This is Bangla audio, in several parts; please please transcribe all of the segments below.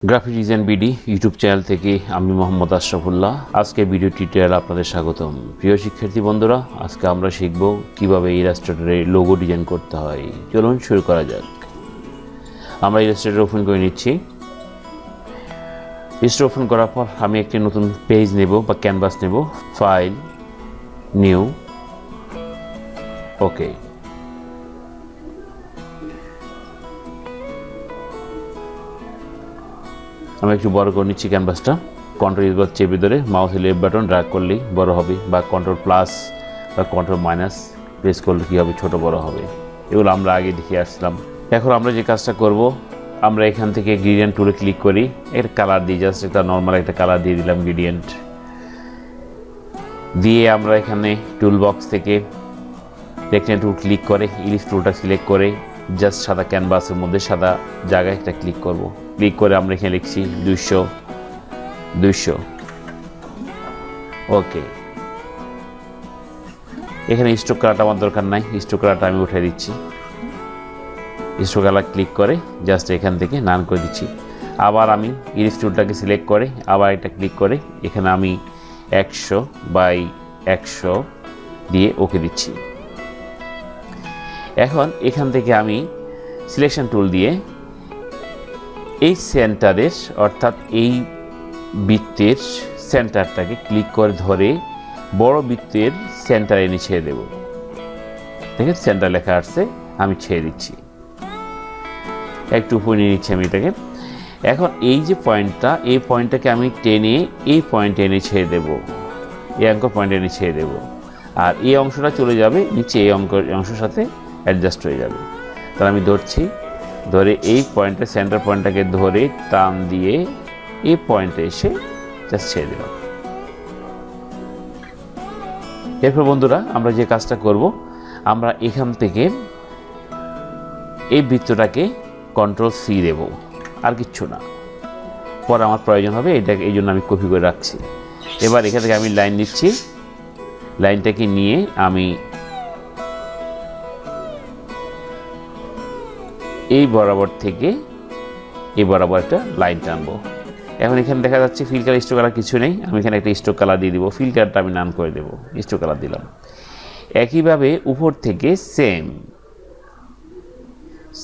Graphic design BD YouTube channel থেকে আমি মোহাম্মদ আশরাফুল্লাহ। আজকে ভিডিও টিউটোরিয়াল আপনাদের স্বাগতম। প্রিয় শিক্ষার্থী বন্ধুরা, আজকে আমরা শিখব কিভাবে ইলাস্ট্রেটরে লোগো ডিজাইন করতে হয়। চলুন শুরু করা যাক। আমরা ইলাস্ট্রেটর ওপেন করে নিচ্ছি। ইলাস্ট্রেটর ওপেন করার পর আমি একটি নতুন পেজ নেব বা ক্যানভাস নেব। ফাইল, নিউ, ওকে। আমি একটু বড় করে নিচ্ছি ক্যানভাসটা। কন্ট্রোল ইউজ করে চেপে ধরে মাউসের লেফট বাটন ড্র্যাগ করলেই বড় হবে, বা কন্ট্রোল প্লাস বা কন্ট্রোল মাইনাস প্রেস করলে কী হবে, ছোট বড় হবে। এগুলো আমরা আগে দেখে আসলাম। এখন আমরা যে কাজটা করব, আমরা এখান থেকে গ্রেডিয়েন্ট টুলে ক্লিক করি। এর কালার দিই, জাস্ট একটা নর্মাল একটা কালার দিয়ে দিলাম গ্রেডিয়েন্ট দিয়ে। আমরা এখানে টুল বক্স থেকে রেকট্যাঙ্গেল টুল ক্লিক করে ইলিপস টুলটা সিলেক্ট করে জাস্ট সাদা ক্যানভাসের মধ্যে সাদা জায়গায় একটা ক্লিক করব। ক্লিক করে আমরা এখানে লিখছি 200, ওকে। এখানে স্ট্রোক কালারটা আমার দরকার নাই, স্ট্রোক কালারটা আমি উঠে দিচ্ছি। স্ট্রোক কালার ক্লিক করে জাস্ট এখান থেকে নান করে দিচ্ছি। আবার আমি ইলিপস টুলটাকে সিলেক্ট করে আবার এটা ক্লিক করে এখানে আমি 100/100 দিয়ে ওকে দিচ্ছি। এখন এখান থেকে আমি সিলেকশন টুল দিয়ে এই সেন্টারের অর্থাৎ এই বৃত্তের সেন্টারটাকে ক্লিক করে ধরে বড় বৃত্তের সেন্টারে এনে ছেড়ে দেব। দেখেন সেন্টার লেখা আসছে, আমি ছেড়ে দিচ্ছি। একটু উপরে নিয়ে নিচ্ছি আমি এটাকে। এখন এই যে পয়েন্টটা, এই পয়েন্টটাকে আমি টেনে এই পয়েন্টে এনে ছেড়ে দেব, এই অঙ্ক পয়েন্টে এনে ছেড়ে দেব। আর এই অংশটা চলে যাবে নিচে, এই অংশের সাথে অ্যাডজাস্ট হয়ে যাবে। তাহলে আমি ধরছি, ধরে এই পয়েন্টে সেন্টার পয়েন্টটাকে ধরে টান দিয়ে এই পয়েন্টে এসে জাস্ট ছেড়ে দিলাম। এরপর বন্ধুরা আমরা যে কাজটা করব, আমরা এখান থেকে এই বৃত্তটাকে কন্ট্রোল সি দেব, আর কিচ্ছু না। পরে আমার প্রয়োজন হবে এটাকে, এই জন্য আমি কপি করে রাখছি। এবার এখান থেকে আমি লাইন নিচ্ছি, লাইনটাকে নিয়ে আমি এই বরাবর থেকে এই বরাবর একটা লাইন টানবো। এখন এখানে দেখা যাচ্ছে ফিল কালার, স্ট্রোক কালার কিছু নেই। আমি এখানে একটা স্ট্রোক কালার দিয়ে দিব, ফিল কালারটা আমি নান করে দেবো, স্ট্রোক কালার দিলাম। একইভাবে উপর থেকে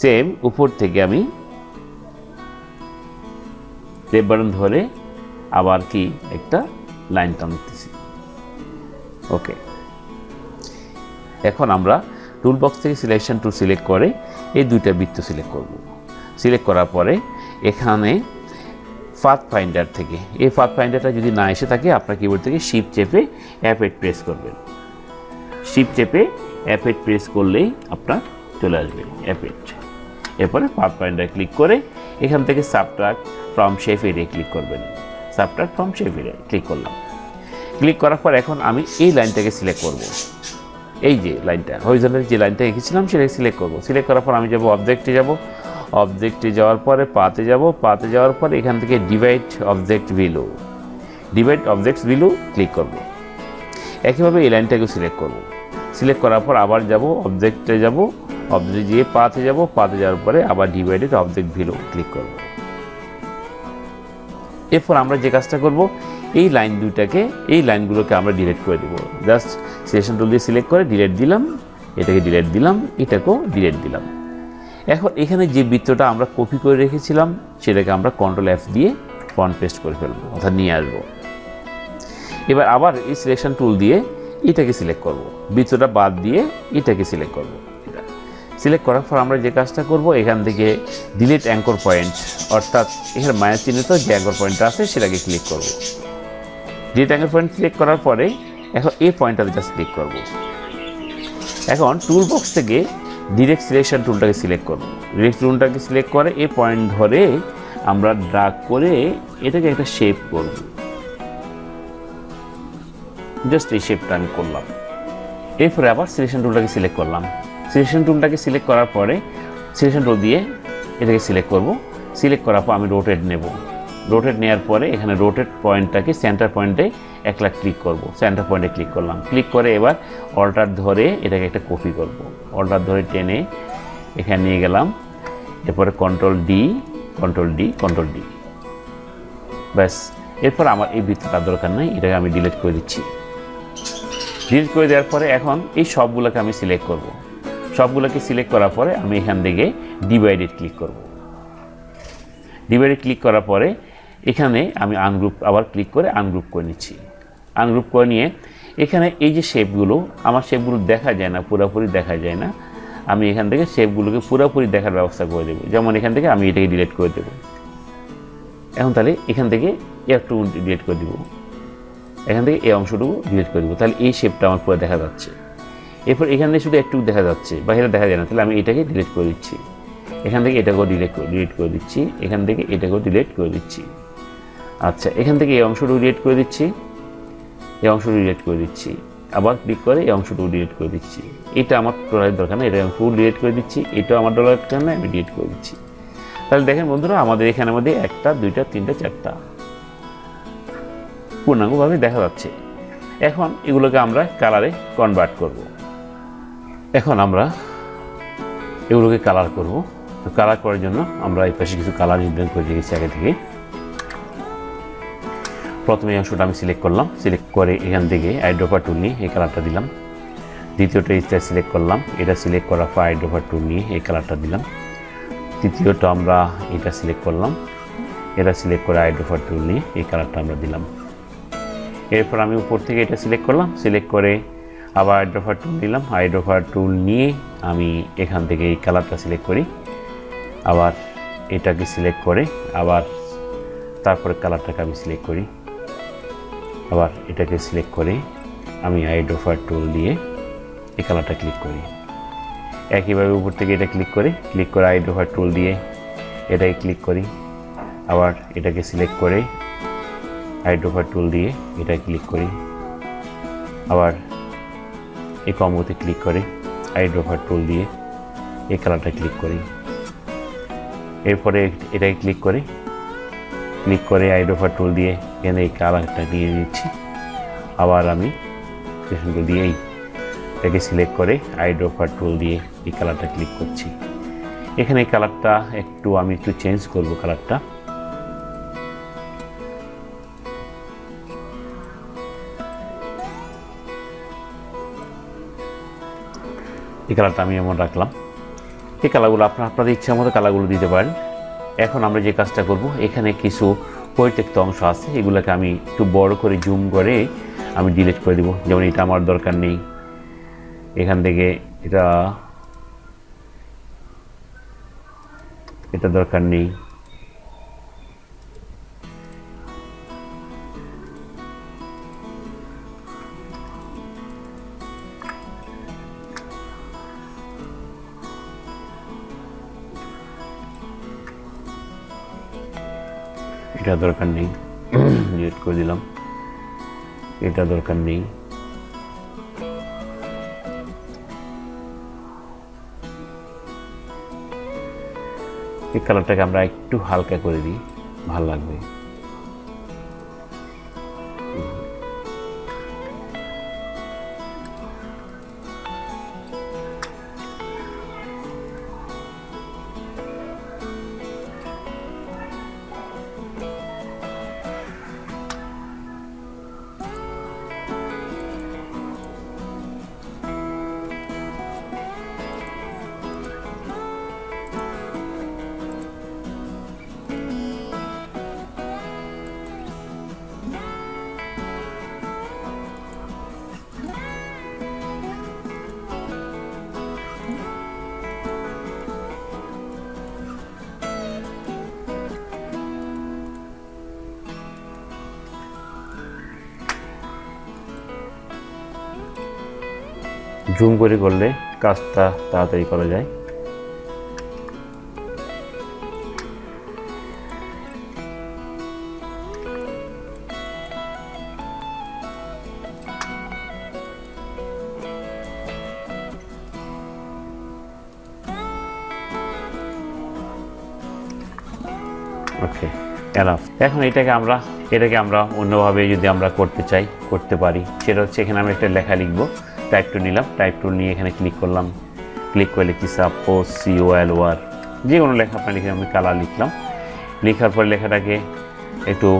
সেম উপর থেকে আমি লেফট বাটন ধরে আবার কি একটা লাইন টানতেছি, ওকে। এখন আমরা টুল বক্স থেকে সিলেকশন টুল সিলেক্ট করে এই দুইটা বৃত্ত সিলেক্ট করব। সিলেক্ট করার পরে এখানে পাথ ফাইন্ডার থেকে, এই পাথ ফাইন্ডারটা যদি না এসে থাকে আপনার কিবোর্ড থেকে শিফট চেপে F8 প্রেস করবেন। শিফট চেপে F8 প্রেস করলেই আপনার চলে আসবে F8। এরপরে পাথ ফাইন্ডার ক্লিক করে এখান থেকে subtract from shape area click করবেন। Subtract from shape area click করলাম। ক্লিক করার পর এখন আমি এই লাইনটাকে সিলেক্ট করব। এই যে লাইনটা, হরিজন্টাল যে লাইনটা এঁকেছিলাম সেটাকে সিলেক্ট করব। সিলেক্ট করার পর আমি যাব অবজেক্টে, অবজেক্টে যাওয়ার পরে পাতে যাব। পাতে যাওয়ার পর এখান থেকে ডিভাইড অবজেক্ট বিলো ক্লিক করব। একইভাবে এই লাইনটাকে সিলেক্ট করব। সিলেক্ট করার পর আবার যাব অবজেক্টে, অবজেক্টে গিয়ে পাতে যাব। পাতে যাওয়ার পরে আবার ডিভাইডেড অবজেক্ট বিলো ক্লিক করব। এরপর আমরা যে কাজটা করব, এই লাইন দুইটাকে, এই লাইনগুলোকে আমরা ডিলিট করে দেব। জাস্ট সিলেকশন টুল দিয়ে সিলেক্ট করে ডিলিট দিলাম, এটাকে ডিলিট দিলাম, এটাকেও ডিলিট দিলাম। এখন এখানে যে বৃত্তটা আমরা কপি করে রেখেছিলাম সেটাকে আমরা কন্ট্রোল F দিয়ে ফ্রন্ট পেস্ট করে ফেলবো, অর্থাৎ নিয়ে আসবো। এবার আবার এই সিলেকশন টুল দিয়ে এটাকে সিলেক্ট করব, বৃত্তটা বাদ দিয়ে এটাকে সিলেক্ট করব। এটা সিলেক্ট করার পর আমরা যে কাজটা করব, এখান থেকে ডিলিট অ্যাঙ্কর পয়েন্ট, অর্থাৎ এখানে মাইনাস চিহ্নিত যে অ্যাঙ্কর পয়েন্টটা আছে সেটাকে ক্লিক করব। ডিলিট অ্যাঙ্কর পয়েন্ট ক্লিক করার পরে এখন এই পয়েন্টটাতে জাস্ট ক্লিক করব। এখন টুল বক্স থেকে ডিরেক্ট সিলেকশন টুলটাকে সিলেক্ট করব। ডিরেক্ট টুলটাকে সিলেক্ট করে এই পয়েন্ট ধরে আমরা ড্র্যাগ করে এটাকে একটা শেপ করব। জাস্ট এই শেপটা আমি করলাম। এরপরে আবার সিলেকশন টুলটাকে সিলেক্ট করলাম। সিলেকশন টুলটাকে সিলেক্ট করার পরে সিলেকশন টুল দিয়ে এটাকে সিলেক্ট করব। সিলেক্ট করার পর আমি রোটেট নেব। রোটেট নেওয়ার পরে এখানে রোটেট পয়েন্টটাকে সেন্টার পয়েন্টে একলা ক্লিক করব। সেন্টার পয়েন্টে ক্লিক করলাম। ক্লিক করে এবার অল্টার ধরে এটাকে একটা কপি করব। অল্টার ধরে টেনে এখানে নিয়ে গেলাম। এরপরে কন্ট্রোল ডি ব্যাস। এরপর আমার এই বৃত্তটার দরকার নেই, এটাকে আমি ডিলিট করে দিচ্ছি। ডিলিট করে দেওয়ার পরে এখন এই সবগুলোকে আমি সিলেক্ট করব। সবগুলোকে সিলেক্ট করার পরে আমি এখান থেকে ডিভাইডেড ক্লিক করব। ডিভাইডেড ক্লিক করার পরে এখানে আমি আনগ্রুপ আবার ক্লিক করে আনগ্রুপ করে নিচ্ছি। আনগ্রুপ করে নিয়ে এখানে এই যে শেপগুলো, আমার শেপগুলো দেখা যায় না, পুরোপুরি দেখা যায় না, আমি এখান থেকে শেপগুলোকে পুরোপুরি দেখার ব্যবস্থা করে দেবো। যেমন এখান থেকে আমি এটাকে ডিলিট করে দেবো। এখন তাহলে এখান থেকে একটু ডিলিট করে দেবো, এখান থেকে এই অংশটুকু ডিলিট করে দেবো, তাহলে এই শেপটা আমার পুরো দেখা যাচ্ছে। এরপর এখান থেকে শুধু একটু দেখা যাচ্ছে, বাইরে দেখা যায় না, তাহলে আমি এটাকে ডিলিট করে দিচ্ছি। এখান থেকে এটাকেও ডিলিট করে দিচ্ছি, এখান থেকে এটাকেও ডিলিট করে দিচ্ছি। আচ্ছা, এখান থেকে এই অংশটুকু ডিলিট করে দিচ্ছি, এই অংশটুকু ডিলিট করে দিচ্ছি, আবার ক্লিক করে এই অংশটুকু ডিলিট করে দিচ্ছি। এটা আমার ডলারের দরকার না, এটা আমি ফুল ডিলিট করে দিচ্ছি। এটাও আমার ডলারের দরকার না, আমি ডিলিট করে দিচ্ছি। তাহলে দেখেন বন্ধুরা, আমাদের এখানের মধ্যে 1টা 2টা 3টা 4টা পূর্ণাঙ্গভাবে দেখা যাচ্ছে। এখন এগুলোকে আমরা কালারে কনভার্ট করব। এখন আমরা এগুলোকে কালার করব। তো কালার করার জন্য আমরা এই পাশে কিছু কালার নির্ধারণ করে রেখেছি আগে থেকে। প্রথমে এই অংশটা আমি সিলেক্ট করলাম, সিলেক্ট করে এখান থেকে আইড্রপার টুল নিয়ে এই কালারটা দিলাম। দ্বিতীয়টা এটা সিলেক্ট করলাম, এটা সিলেক্ট করার পর আইড্রপার টুল নিয়ে এই কালারটা দিলাম। তৃতীয়টা আমরা এটা সিলেক্ট করলাম, এটা সিলেক্ট করে আইড্রপার টুল নিয়ে এই কালারটা আমরা দিলাম। এরপর আমি উপর থেকে এটা সিলেক্ট করলাম, সিলেক্ট করে আবার আইড্রপার টুল দিলাম। আইড্রপার টুল নিয়ে আমি এখান থেকে এই কালারটা সিলেক্ট করি, আবার এটাকে সিলেক্ট করে আবার তারপরে কালারটাকে আমি সিলেক্ট করি, আবার এটাকে সিলেক্ট করে আমি আইড্রপার টুল দিয়ে এই কালারটা ক্লিক করি। একইভাবে উপর থেকে এটা ক্লিক করে আইড্রপার টুল দিয়ে এটাকে ক্লিক করি, আবার এটাকে সিলেক্ট করে আইড্রপার টুল দিয়ে এটা ক্লিক করি, আবার এই কম্বোতে ক্লিক করে আইড্রপার টুল দিয়ে এই কালারটা ক্লিক করি। এরপরে এটাকে ক্লিক করে আইড্রপার টুল দিয়ে এখানে এই কালারটা নিয়ে নিচ্ছি। আবার আমি টুল দিয়ে এটাকে সিলেক্ট করে আইড্রপার টুল দিয়ে এই কালারটা ক্লিক করছি। এখানে এই কালারটা আমি একটু চেঞ্জ করব। কালারটা এই কালারটা আমি এমন রাখলাম। এই কালারগুলো আপনাদের ইচ্ছা মতো কালারগুলো দিতে পারেন। এখন আমরা যে কাজটা করব, এখানে কিছু পরিত্যক্ত অংশ আছে, এগুলোকে আমি একটু বড় করে জুম করে আমি ডিলিট করে দেব। যেমন এটা আমার দরকার নেই, এখান থেকে এটা দরকার নেই। এটা দরকার নেই, ডিলিট করে দিলাম। এটা দরকার নেই। এই কালারটাকে আমরা একটু হালকা করে দিই, ভালো লাগবে। জুম করে করলে কাজটা তাড়াতাড়ি করা যায়। ওকে, এনাফ। এখন এটাকে আমরা অন্যভাবে যদি আমরা করতে চাই করতে পারি। সেটা হচ্ছে, এখানে আমি একটা লেখা লিখবো, টাইপ টুল নিলাম, টাইপ টুল নিয়ে এখানে ক্লিক করলাম, ক্লিক করে লিখছি সাপোজ COLOR, যে কোনো লেখা আপনার লিখে আমি কালার লিখলাম। লেখার পরে লেখাটাকে একটু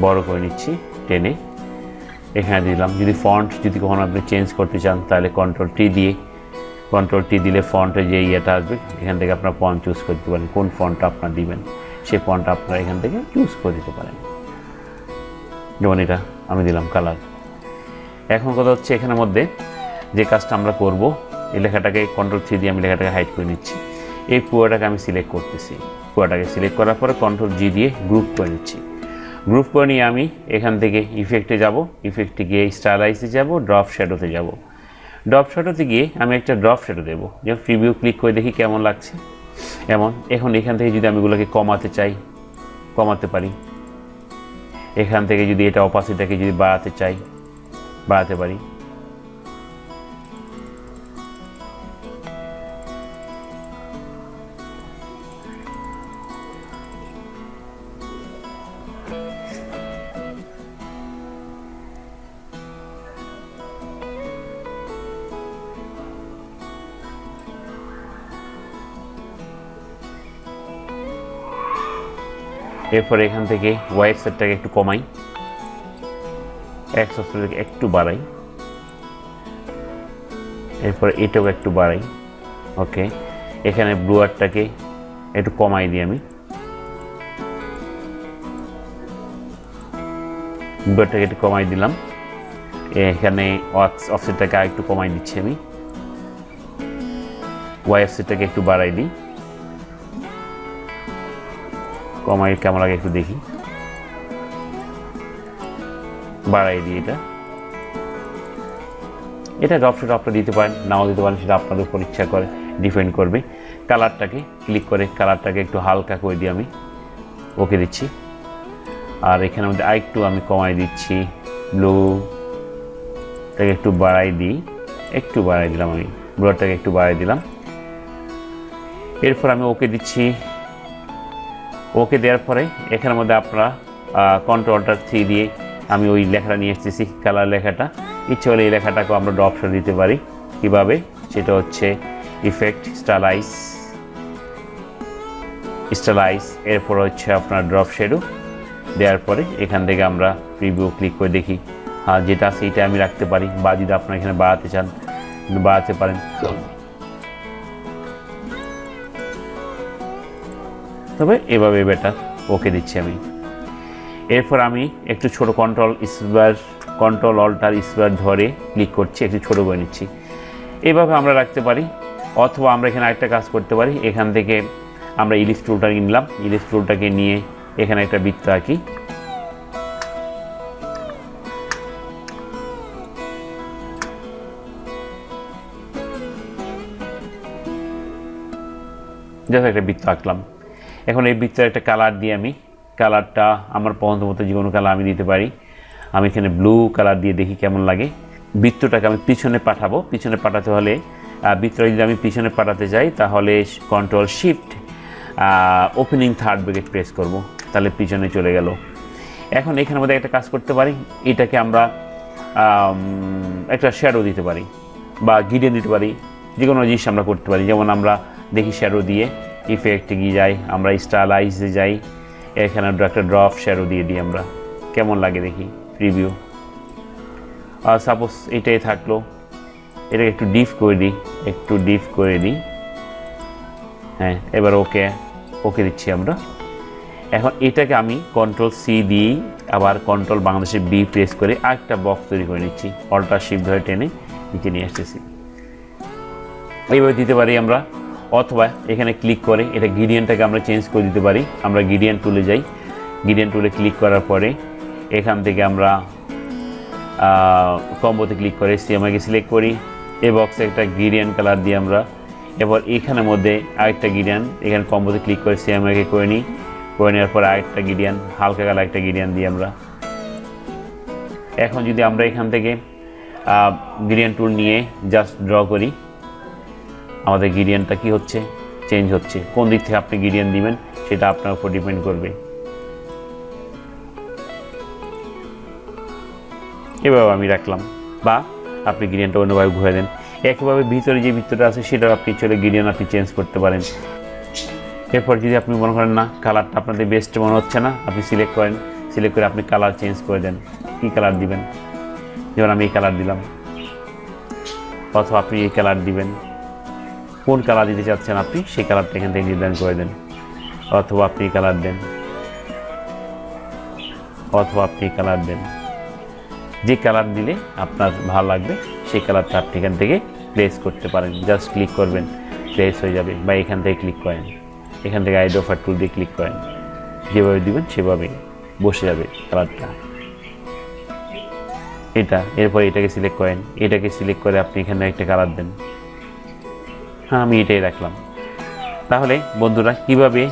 বড় করে নিচ্ছি টেনে, এখানে দিলাম। যদি ফন্ট যদি কখনো আপনি চেঞ্জ করতে চান তাহলে কন্ট্রোল টি দিলে ফন্টে যে ইয়েটা আসবে এখান থেকে আপনার ফন্ট চুজ করতে পারেন, কোন ফন্টটা আপনার দিবেন সেই ফন্টটা আপনারা এখান থেকে চুজ করে দিতে পারেন। যেমন এটা আমি দিলাম কালার। এখন কথা হচ্ছে এখানের মধ্যে যে কাজটা আমরা করব, এই লেখাটাকে কন্ট্রোল 3 দিয়ে আমি লেখাটাকে হাইড করে নিচ্ছি। এই পুরোটাকে আমি সিলেক্ট করতেছি, পুরোটাকে সিলেক্ট করার পরে কন্ট্রোল G দিয়ে গ্রুপ করে নিচ্ছি। গ্রুপ করে নিয়ে আমি এখান থেকে ইফেক্টে যাব, ইফেক্টে গিয়ে স্টাইলাইজে যাব, ড্রপ শ্যাডোতে যাব। ড্রপ শ্যাডোতে গিয়ে আমি একটা ড্রপ শ্যাডো দেবো, যেমন প্রিভিউ ক্লিক করে দেখি কেমন লাগছে। এখন এখান থেকে যদি আমি এগুলোকে কমাতে চাই কমাতে পারি, এখান থেকে যদি এটা অপাসিটিটাকে যদি বাড়াতে চাই বাড়াতে পারি। এরপর এখান থেকে ওয়াইট সেটটাকে একটু কমাই, এক্স অপশনটাকে একটু বাড়াই, এরপর এটাও একটু বাড়াই। ওকে, এখানে ব্লুয়ারটাকে একটু কমাই দিই আমি, ব্লুয়ারটাকে একটু কমাই দিলাম। এখানে ওয়াক্স অফসেটটাকে আর একটু কমাই দিচ্ছি আমি, ওয়াই অফসেটটাকে একটু বাড়াই দিই, কমাই কেমন লাগে একটু দেখি, বাড়াই দিই। এটা ড্রপ শ্যাডো আপনারা দিতে পারেন, নাও দিতে পারেন, সেটা আপনাদের উপর ইচ্ছা করে ডিপেন্ড করবে। কালারটাকে ক্লিক করে কালারটাকে একটু হালকা করে দিই আমি, ওকে দিচ্ছি। আর এখানের মধ্যে আরেকটু আমি কমাই দিচ্ছি, ব্লুটাকে একটু বাড়াই দিই, একটু বাড়াই দিলাম আমি, ব্লুটাকে একটু বাড়াই দিলাম। এরপর আমি ওকে দিচ্ছি। ওকে দেওয়ার পরে এখানের মধ্যে আপনারা কন্ট্রোল 3 দিয়ে আমি ওই লেখাটা নিয়ে এসেছি, কালার লেখাটা। ইচ্ছে হলে এই লেখাটাকেও আমরা ড্রপ শ্যাডো দিতে পারি। কীভাবে? সেটা হচ্ছে ইফেক্ট, স্টাইলাইজ, এরপর হচ্ছে আপনার ড্রপ শ্যাডো দেওয়ার পরে এখান থেকে আমরা প্রিভিউ ক্লিক করে দেখি, হ্যাঁ যেটা আছে এটা আমি রাখতে পারি, বা যদি আপনারা এখানে বাড়াতে চান বাড়াতে পারেন। তবে এভাবে বেটার। ওকে দিচ্ছি আমি। এরপর আমি একটু ছোট কন্ট্রোল অল্টার স্কোয়ার ধরে ক্লিক করছি, একটু ছোট করে নিচ্ছি। এইভাবে আমরা রাখতে পারি। অথবা আমরা এখানে আরেকটা কাজ করতে পারি, এখান থেকে আমরা ইলিপস টুলটা নিলাম, ইলিপস টুলটাকে নিয়ে এখানে একটা বৃত্ত আঁকি। জাস্ট একটা বৃত্ত আঁকলাম। এখন এই বৃত্তের একটা কালার দিয়ে আমি, কালারটা আমার পছন্দ মতো যে কোনো কালার আমি দিতে পারি। আমি এখানে ব্লু কালার দিয়ে দেখি কেমন লাগে। বৃত্তটাকে আমি পিছনে পাঠাবো। পিছনে পাঠাতে হলে বৃত্তটা যদি আমি পিছনে পাঠাতে চাই তাহলে control shift opening third bracket press করব, তাহলে পিছনে চলে গেল। এখন এখানের মধ্যে একটা কাজ করতে পারি, এটাকে আমরা একটা শ্যাডো দিতে পারি বা গিরিয়ে দিতে পারি, যে কোনো জিনিস আমরা করতে পারি। যেমন আমরা দেখি শ্যাডো দিয়ে ইফেক্টে গিয়ে যাই, আমরা স্টাইলাইজে যাই, এখানে একটা ড্রপ শ্যাডো দিয়ে দিই আমরা, কেমন লাগে দেখি প্রিভিউ। আর সাপোজ এটাই থাকলো, এটাকে একটু ডিপ করে দিই, হ্যাঁ এবার ওকে দিচ্ছি আমরা। এখন এটাকে আমি কন্ট্রোল C দিই, আবার কন্ট্রোল বাংলাদেশে B প্রেস করে আরেকটা বক্স তৈরি করে নিচ্ছি, অল্টার শিফট ধরে টেনে নিচে নিয়ে আসতেছি। এইভাবে দিতে পারি আমরা। অথবা এখানে ক্লিক করে এটা গ্রেডিয়েন্টটাকে আমরা চেঞ্জ করে দিতে পারি। আমরা গ্রেডিয়েন্ট টুলে যাই, গ্রেডিয়েন্ট টুলে ক্লিক করার পরে এখান থেকে আমরা কম্বোতে ক্লিক করে সিএমআইকে সিলেক্ট করি। এই বক্সে একটা গ্রেডিয়েন্ট কালার দিয়ে আমরা, এবার এখানের মধ্যে আরেকটা গ্রেডিয়েন্ট, এখানে কম্বোতে ক্লিক করে সিএমআইকে করে নিই, করে নেওয়ার পর আরেকটা গ্রেডিয়েন্ট, হালকা কালার একটা গ্রেডিয়েন্ট দিই আমরা। এখন যদি আমরা এখান থেকে গ্রেডিয়েন্ট টুল নিয়ে জাস্ট ড্র করি, আমাদের গ্রেডিয়েন্টটা কি হচ্ছে, চেঞ্জ হচ্ছে। কোন দিক থেকে আপনি গ্রেডিয়েন্ট দিবেন সেটা আপনার উপর ডিপেন্ড করবে। এভাবে আমি রাখলাম, বা আপনি গ্রেডিয়েন্টটা অন্যভাবে ঘুরে দেন। একইভাবে ভিতরে যে বৃত্তটা আছে সেটা আপনি চলে গ্রেডিয়েন্ট আপনি চেঞ্জ করতে পারেন। এরপর যদি আপনি মনে করেন না কালারটা আপনাদের বেস্ট মনে হচ্ছে না, আপনি সিলেক্ট করেন, সিলেক্ট করে আপনি কালার চেঞ্জ করে দেন, কী কালার দিবেন, যেমন আমি এই কালার দিলাম, অথবা আপনি এই কালার দিবেন, কোন কালার দিতে চাচ্ছেন আপনি সেই কালারটা এখান থেকে নির্ধারণ করে দেন, অথবা আপনি কালার দেন, অথবা আপনি কালার দেন। যে কালার দিলে আপনার ভালো লাগবে সেই কালারটা আপনি এখান থেকে প্লেস করতে পারেন। জাস্ট ক্লিক করবেন, প্লেস হয়ে যাবে, বা এখান থেকে ক্লিক করেন, এখান থেকে আইডেন্টিফায়ার টুল দিয়ে ক্লিক করেন, যেভাবে দিবেন সেভাবে বসে যাবে কালারটা। এটা এরপর এটাকে সিলেক্ট করেন, এটাকে সিলেক্ট করে আপনি এখানে একটা কালার দেন। হ্যাঁ, আমি এটাই রাখলাম। তাহলে বন্ধুরা, কিভাবে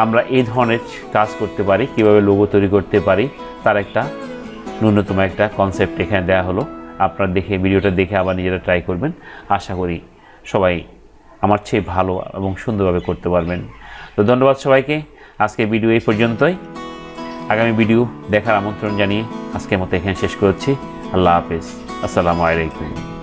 আমরা এই ধরনের কাজ করতে পারি, কিভাবে লোগো তৈরি করতে পারি, তার একটা ন্যূনতম একটা কনসেপ্ট এখানে দেওয়া হলো। আপনারা দেখে ভিডিওটা দেখে আবার নিজেরা ট্রাই করবেন। আশা করি সবাই আমার চেয়ে ভালো এবং সুন্দরভাবে করতে পারবেন। তো ধন্যবাদ সবাইকে। আজকে ভিডিও এই পর্যন্তই। আগামী ভিডিও দেখার আমন্ত্রণ জানিয়ে আজকের মতো এখানে শেষ করছি। আল্লাহ হাফেজ, আসসালামু আলাইকুম।